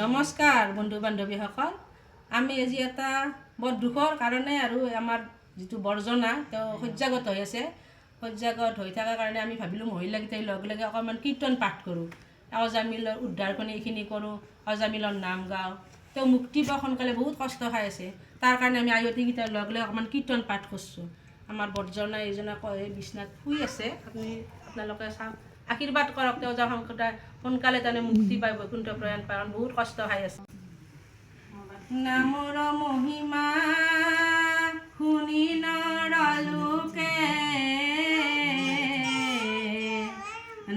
নমস্কাৰ বন্ধু বান্ধৱীসকল, আমি আজি এটা বৰ দুখৰ কাৰণে আৰু আমাৰ যিটো বৰ্জনা তেওঁ সজ্জাগত হৈ আছে, সজ্জাগত হৈ থকাৰ কাৰণে আমি ভাবিলোঁ মহিলাকেইটাই লগ লগে অকণমান কীৰ্তন পাঠ কৰোঁ, অজামিলৰ উদ্ধাৰখনি এইখিনি কৰোঁ, অজামিলৰ নাম গাওঁ। তেওঁ মুক্তি পোৱা সোনকালে বহুত কষ্ট খাই আছে, তাৰ কাৰণে আমি আয়তীকেইটাই লগ লৈ অকণমান কীৰ্তন পাঠ কৰিছোঁ। আমাৰ বৰ্জনা এইজনা কয় বিচনাত শুই আছে, আপোনালোকে চাওক, আশীৰ্বাদ কৰক, তেওঁ যাওঁ সোনকালে তাৰমানে মুক্তি পাই বৈকুণ্ঠ প্ৰয়াণ পায়, বহুত কষ্ট খাই আছে। নামৰ মহিমা শুনি নৰলোকে,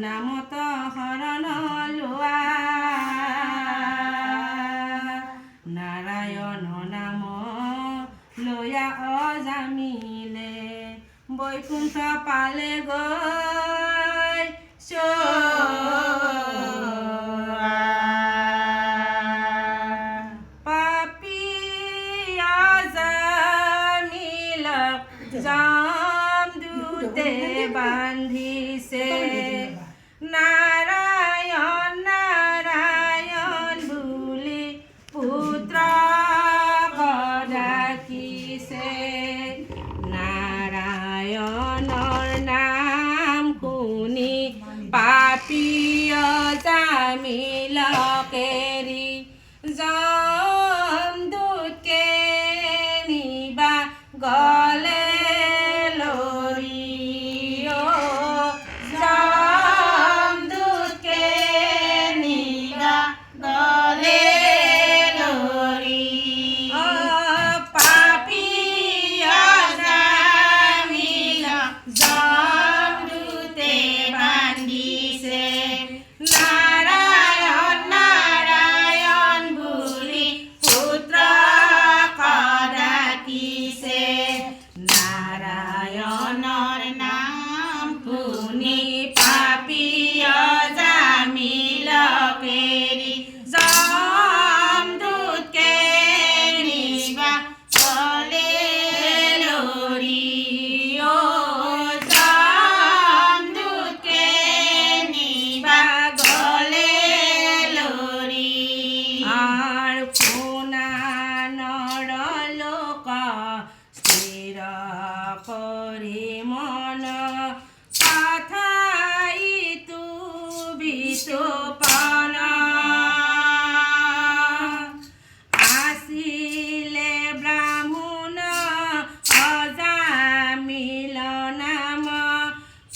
নামত শৰণ লোৱা, নাৰায়ণ নাম লয়া অজামিলে, বৈকুণ্ঠ পালে গৈ পাপী অজামিলক যমদূতে বান্ধিছে, নাৰায়ণ নাৰায়ণ বুলি পুত্ৰ ডাকিছে, নাৰায়ণৰ নাম শুনি পাপী অজামিলকেৰি যমদূতকে নিবা গলে লৰি, যমদূতকে নিবা গলে লৰি, পাপী অজামিলক যমদূতে বান্ধিছে, নাৰায়ণ নাৰায়ণ বুলি পুত্ৰক ডাকিছে, নাৰায়ণৰ নাম শুনি পাপী অজামিলকেৰি যমদূতকে নিবা গলে লৰি, যমদূতকে নিবা গলে লৰি, আৰু শুনা নৰলোক স্থিৰ কৰি মন কথাইতো বিচোপন, আছিলে ব্ৰাহ্মণ অজামিল নাম,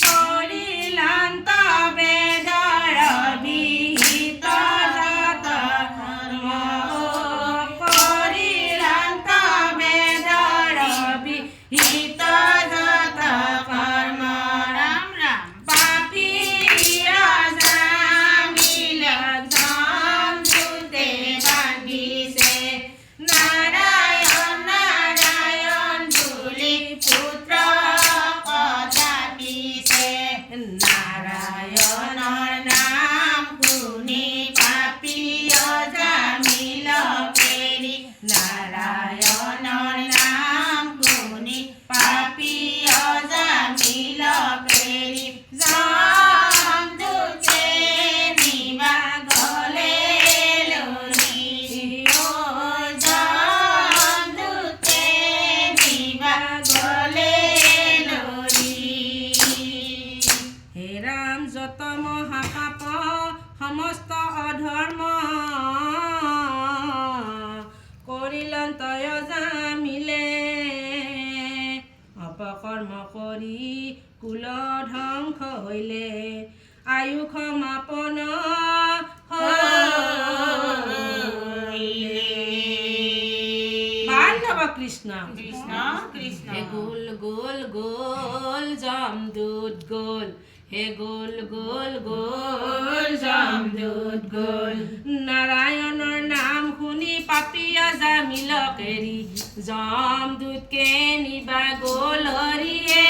কৰিলন্ত বেদৰ বিহিত যত কৰ্ম, কৰিলন্ত বেদৰ বিহিত যত কৰ্ম, ৰাম ৰাম, পাপী অজামিলক যমদূতে বান্ধিছে, নাৰায়ণ নাৰায়ণ বুলি পুত্ৰক ডাকিছে, নাৰায়ণৰ নাম শুনি পাপী অজামিলকেৰি, নাৰায়ণৰ নাম শুনি পাপী অজামিলকেৰি যমদূতে নিবা গলে লৰি, যমদূতে নিবা গলে লৰি। হে ৰাম, যত মহাপাপ সমস্ত অধৰ্ম কৰিলন্ত অজামিলে, অপকৰ্ম কৰি কুল ধ্বংস হইলে, আয়ুষ সমাপন হইলে। বান্ধৱ কৃষ্ণ কৃষ্ণ কৃষ্ণ, হে গোল গোল গোল যমদূত গোল, হে গোল গোল গোল যমদূত গোল, নাৰায়ণৰ নাম শুনি পাপী অজামিলকেৰি যমদূতকে নিবা গল হৰিয়ে।